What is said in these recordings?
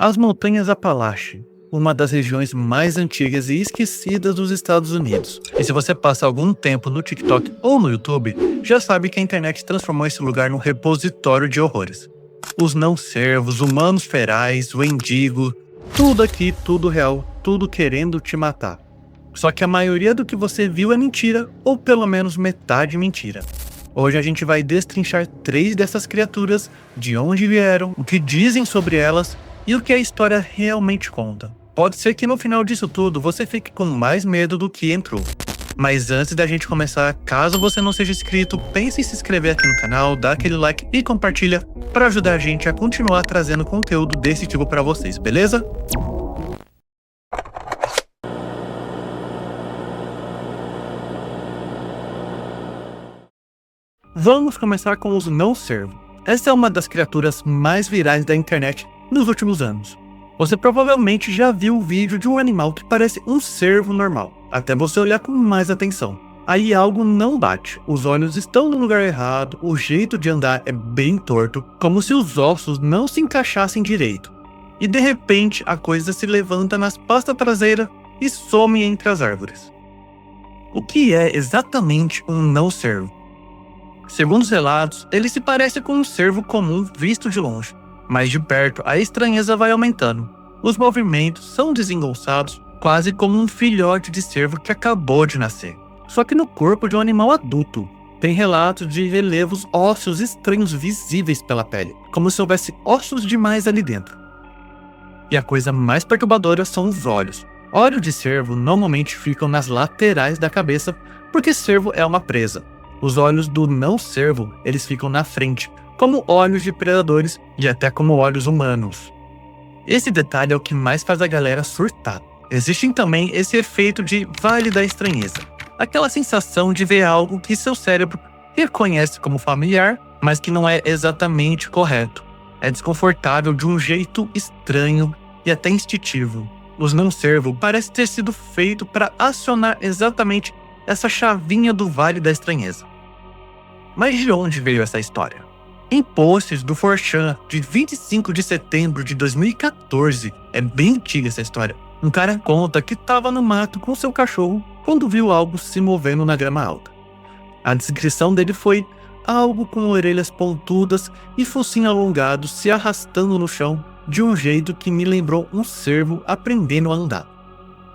As Montanhas Apalache, uma das regiões mais antigas e esquecidas dos Estados Unidos. E se você passa algum tempo no TikTok ou no YouTube, já sabe que a internet transformou esse lugar num repositório de horrores. Os não-servos, humanos ferais, o endigo, tudo aqui, tudo real, tudo querendo te matar. Só que a maioria do que você viu é mentira, ou pelo menos metade mentira. Hoje a gente vai destrinchar 3 dessas criaturas, de onde vieram, o que dizem sobre elas e o que a história realmente conta. Pode ser que no final disso tudo você fique com mais medo do que entrou. Mas antes da gente começar, caso você não seja inscrito, pense em se inscrever aqui no canal, dá aquele like e compartilha para ajudar a gente a continuar trazendo conteúdo desse tipo para vocês, beleza? Vamos começar com os não-servo. Essa é uma das criaturas mais virais da internet nos últimos anos. Você provavelmente já viu o vídeo de um animal que parece um cervo normal, até você olhar com mais atenção. Aí algo não bate, os olhos estão no lugar errado, o jeito de andar é bem torto, como se os ossos não se encaixassem direito. E de repente a coisa se levanta nas pastas traseiras e some entre as árvores. O que é exatamente um não-servo? Segundo os relatos, ele se parece com um cervo comum visto de longe, mas de perto a estranheza vai aumentando. Os movimentos são desengonçados, quase como um filhote de cervo que acabou de nascer. Só que no corpo de um animal adulto. Tem relatos de relevos ósseos estranhos visíveis pela pele, como se houvesse ossos demais ali dentro. E a coisa mais perturbadora são os olhos. Olhos de cervo normalmente ficam nas laterais da cabeça, porque cervo é uma presa. Os olhos do não-cervo, eles ficam na frente, como olhos de predadores e até como olhos humanos. Esse detalhe é o que mais faz a galera surtar. Existe também esse efeito de Vale da Estranheza. Aquela sensação de ver algo que seu cérebro reconhece como familiar, mas que não é exatamente correto. É desconfortável de um jeito estranho e até instintivo. Os não-servo parecem ter sido feitos para acionar exatamente essa chavinha do Vale da Estranheza. Mas de onde veio essa história? Em posts do 4chan de 25 de setembro de 2014, é bem antiga essa história, um cara conta que estava no mato com seu cachorro quando viu algo se movendo na grama alta. A descrição dele foi algo com orelhas pontudas e focinho alongado se arrastando no chão de um jeito que me lembrou um cervo aprendendo a andar.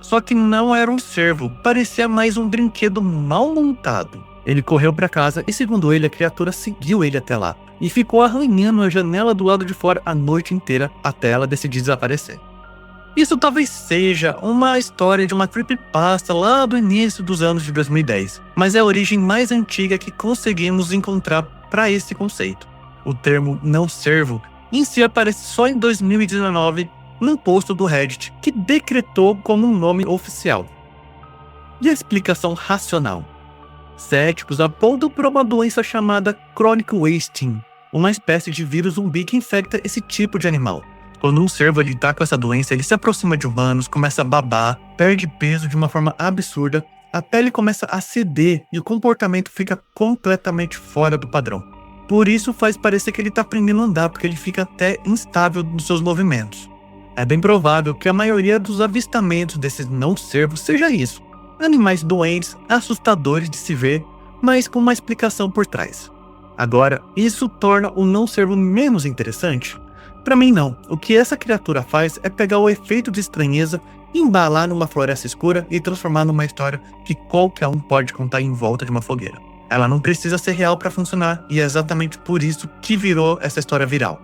Só que não era um cervo, parecia mais um brinquedo mal montado. Ele correu para casa e, segundo ele, a criatura seguiu ele até lá e ficou arranhando a janela do lado de fora a noite inteira até ela decidir desaparecer. Isso talvez seja uma história de uma creepypasta lá do início dos anos de 2010, mas é a origem mais antiga que conseguimos encontrar para esse conceito. O termo não-servo em si aparece só em 2019 num post do Reddit que decretou como um nome oficial. E a explicação racional? Céticos apontam para uma doença chamada Chronic Wasting, uma espécie de vírus zumbi que infecta esse tipo de animal. Quando um cervo está com essa doença, ele se aproxima de humanos, começa a babar, perde peso de uma forma absurda, a pele começa a ceder e o comportamento fica completamente fora do padrão. Por isso faz parecer que ele está aprendendo a andar, porque ele fica até instável nos seus movimentos. É bem provável que a maioria dos avistamentos desses não-servos seja isso. Animais doentes, assustadores de se ver, mas com uma explicação por trás. Agora, isso torna o não-servo menos interessante? Para mim não. O que essa criatura faz é pegar o efeito de estranheza, embalar numa floresta escura e transformar numa história que qualquer um pode contar em volta de uma fogueira. Ela não precisa ser real para funcionar e é exatamente por isso que virou essa história viral.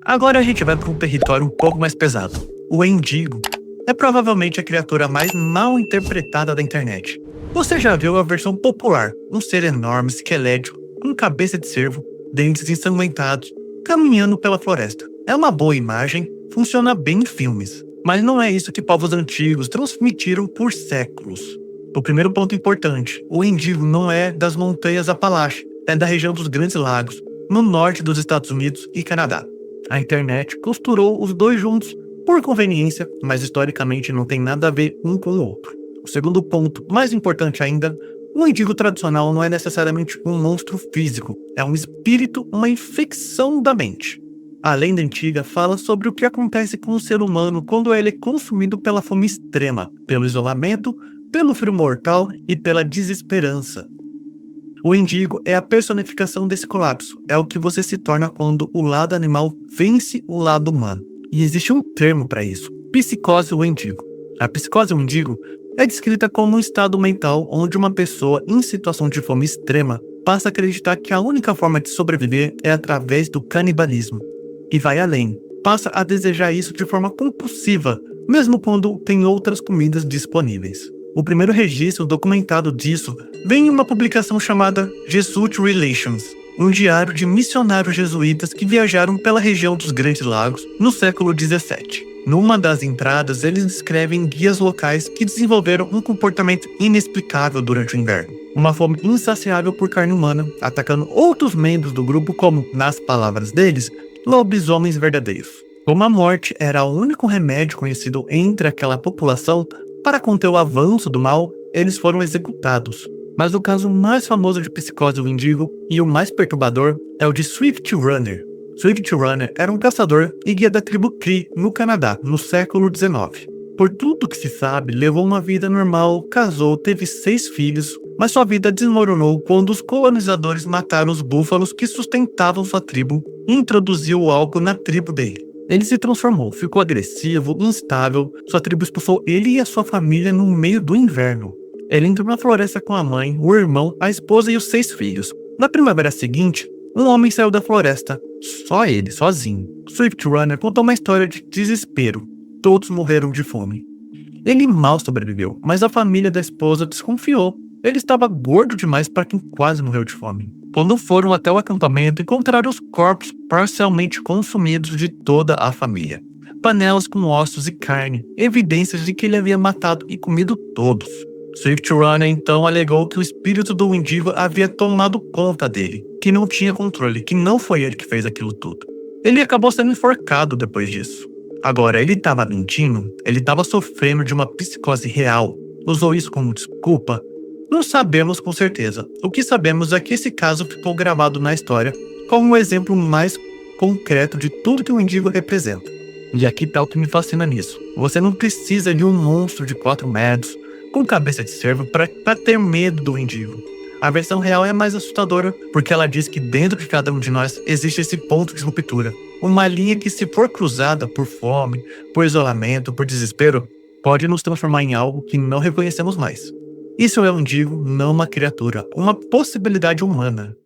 Agora a gente vai para um território um pouco mais pesado. O endigo é provavelmente a criatura mais mal interpretada da internet. Você já viu a versão popular, um ser enorme, esquelético, com cabeça de cervo, dentes ensanguentados, caminhando pela floresta. É uma boa imagem, funciona bem em filmes, mas não é isso que povos antigos transmitiram por séculos. O primeiro ponto importante, o endigo não é das Montanhas Apalache, é da região dos Grandes Lagos, no norte dos Estados Unidos e Canadá. A internet costurou os dois juntos por conveniência, mas historicamente não tem nada a ver um com o outro. O segundo ponto, mais importante ainda, o mendigo tradicional não é necessariamente um monstro físico, é um espírito, uma infecção da mente. A lenda antiga fala sobre o que acontece com o ser humano quando ele é consumido pela fome extrema, pelo isolamento, pelo frio mortal e pela desesperança. O mendigo é a personificação desse colapso, é o que você se torna quando o lado animal vence o lado humano. E existe um termo para isso, psicose mendigo. A psicose mendigo é descrita como um estado mental onde uma pessoa em situação de fome extrema passa a acreditar que a única forma de sobreviver é através do canibalismo. E vai além, passa a desejar isso de forma compulsiva, mesmo quando tem outras comidas disponíveis. O primeiro registro documentado disso vem em uma publicação chamada Jesuit Relations, um diário de missionários jesuítas que viajaram pela região dos Grandes Lagos no século XVII. Numa das entradas, eles descrevem guias locais que desenvolveram um comportamento inexplicável durante o inverno. Uma fome insaciável por carne humana, atacando outros membros do grupo como, nas palavras deles, lobisomens verdadeiros. Como a morte era o único remédio conhecido entre aquela população para conter o avanço do mal, eles foram executados. Mas o caso mais famoso de psicose mendigo e o mais perturbador é o de Swift Runner. Swift Runner era um caçador e guia da tribo Cree no Canadá, no século XIX. Por tudo que se sabe, levou uma vida normal, casou, teve 6 filhos, mas sua vida desmoronou quando os colonizadores mataram os búfalos que sustentavam sua tribo e introduziu o álcool na tribo dele. Ele se transformou, ficou agressivo, instável, sua tribo expulsou ele e a sua família no meio do inverno. Ele entrou na floresta com a mãe, o irmão, a esposa e os 6 filhos. Na primavera seguinte, um homem saiu da floresta, só ele, sozinho. Swift Runner contou uma história de desespero. Todos morreram de fome. Ele mal sobreviveu, mas a família da esposa desconfiou. Ele estava gordo demais para quem quase morreu de fome. Quando foram até o acampamento, encontraram os corpos parcialmente consumidos de toda a família. Panelas com ossos e carne, evidências de que ele havia matado e comido todos. Swift Runner então alegou que o espírito do mendigo havia tomado conta dele, que não tinha controle, que não foi ele que fez aquilo tudo. Ele acabou sendo enforcado depois disso. Agora, ele estava mentindo? Ele estava sofrendo de uma psicose real? Usou isso como desculpa? Não sabemos com certeza. O que sabemos é que esse caso ficou gravado na história como um exemplo mais concreto de tudo que o mendigo representa. E aqui tá o que me fascina nisso. Você não precisa de um monstro de 4 metros, com cabeça de cervo, para ter medo do mendigo. A versão real é mais assustadora, porque ela diz que dentro de cada um de nós existe esse ponto de ruptura. Uma linha que, se for cruzada por fome, por isolamento, por desespero, pode nos transformar em algo que não reconhecemos mais. Isso é um mendigo, não uma criatura, uma possibilidade humana.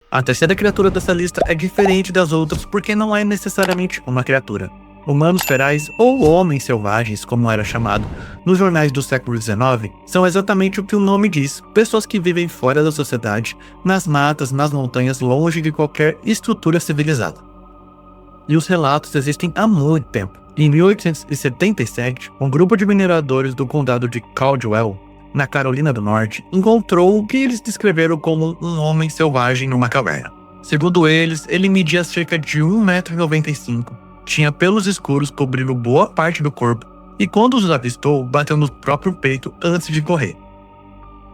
A terceira criatura dessa lista é diferente das outras porque não é necessariamente uma criatura. Humanos ferais, ou homens selvagens, como era chamado nos jornais do século XIX, são exatamente o que o nome diz, pessoas que vivem fora da sociedade, nas matas, nas montanhas, longe de qualquer estrutura civilizada. E os relatos existem há muito tempo. Em 1877, um grupo de mineradores do condado de Caldwell, na Carolina do Norte, encontrou o que eles descreveram como um homem selvagem numa caverna. Segundo eles, ele media cerca de 1,95 m, tinha pelos escuros cobrindo boa parte do corpo e, quando os avistou, bateu no próprio peito antes de correr.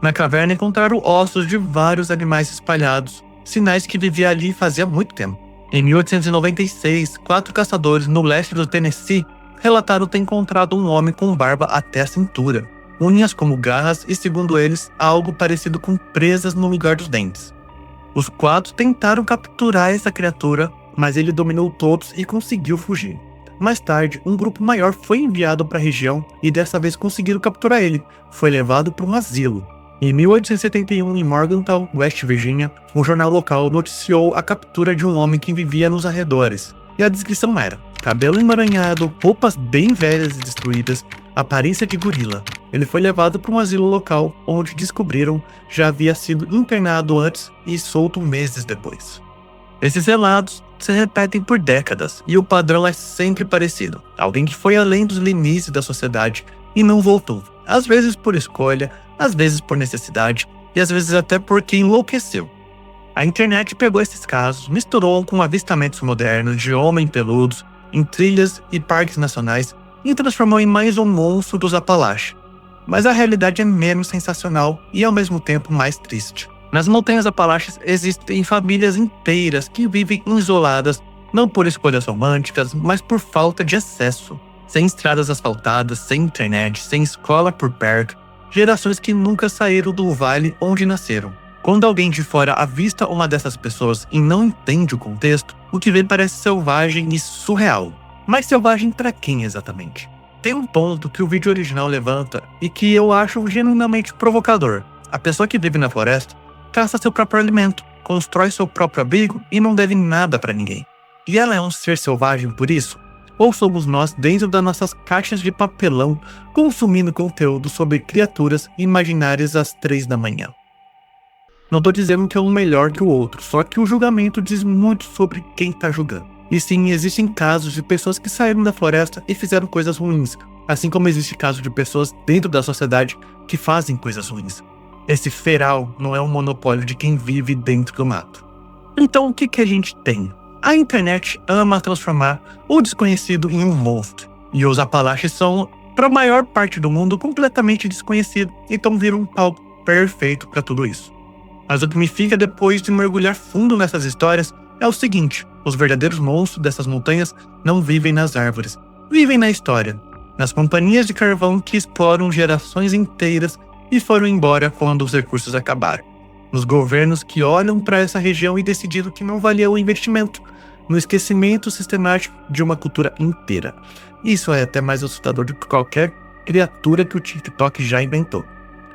Na caverna encontraram ossos de vários animais espalhados, sinais que vivia ali fazia muito tempo. Em 1896, 4 caçadores no leste do Tennessee relataram ter encontrado um homem com barba até a cintura, unhas como garras e, segundo eles, algo parecido com presas no lugar dos dentes. Os 4 tentaram capturar essa criatura, mas ele dominou todos e conseguiu fugir. Mais tarde, um grupo maior foi enviado para a região e dessa vez conseguiram capturar ele. Foi levado para um asilo. Em 1871, em Morgantown, West Virginia, um jornal local noticiou a captura de um homem que vivia nos arredores. E a descrição era: cabelo emaranhado, roupas bem velhas e destruídas, aparência de gorila. Ele foi levado para um asilo local, onde descobriram já havia sido internado antes e solto meses depois. Esses relatos se repetem por décadas, e o padrão é sempre parecido. Alguém que foi além dos limites da sociedade e não voltou. Às vezes por escolha, às vezes por necessidade, e às vezes até porque enlouqueceu. A internet pegou esses casos, misturou com avistamentos modernos de homens peludos em trilhas e parques nacionais e transformou em mais um monstro dos Apalaches. Mas a realidade é menos sensacional e ao mesmo tempo mais triste. Nas montanhas Apalaches existem famílias inteiras que vivem isoladas, não por escolhas românticas, mas por falta de acesso. Sem estradas asfaltadas, sem internet, sem escola por perto, gerações que nunca saíram do vale onde nasceram. Quando alguém de fora avista uma dessas pessoas e não entende o contexto, o que vê parece selvagem e surreal. Mas selvagem para quem exatamente? Tem um ponto que o vídeo original levanta e que eu acho genuinamente provocador. A pessoa que vive na floresta caça seu próprio alimento, constrói seu próprio abrigo e não deve nada para ninguém. E ela é um ser selvagem por isso? Ou somos nós dentro das nossas caixas de papelão consumindo conteúdo sobre criaturas imaginárias às 3 da manhã? Não tô dizendo que é um melhor que o outro, só que o julgamento diz muito sobre quem tá julgando. E sim, existem casos de pessoas que saíram da floresta e fizeram coisas ruins, assim como existe caso de pessoas dentro da sociedade que fazem coisas ruins. Esse feral não é um monopólio de quem vive dentro do mato. Então o que a gente tem? A internet ama transformar o desconhecido em um monstro. E os Apalaches são, para a maior parte do mundo, completamente desconhecidos, então viram um palco perfeito para tudo isso. Mas o que me fica depois de mergulhar fundo nessas histórias é o seguinte: os verdadeiros monstros dessas montanhas não vivem nas árvores, vivem na história, nas companhias de carvão que exploram gerações inteiras e foram embora quando os recursos acabaram, nos governos que olham para essa região e decidiram que não valia o investimento, no esquecimento sistemático de uma cultura inteira. Isso é até mais assustador do que qualquer criatura que o TikTok já inventou.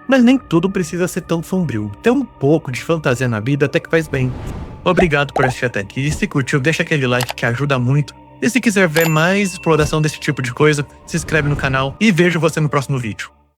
Mas nem tudo precisa ser tão sombrio. Ter um pouco de fantasia na vida até que faz bem. Obrigado por assistir até aqui. Se curtiu, deixa aquele like que ajuda muito. E se quiser ver mais exploração desse tipo de coisa, se inscreve no canal e vejo você no próximo vídeo.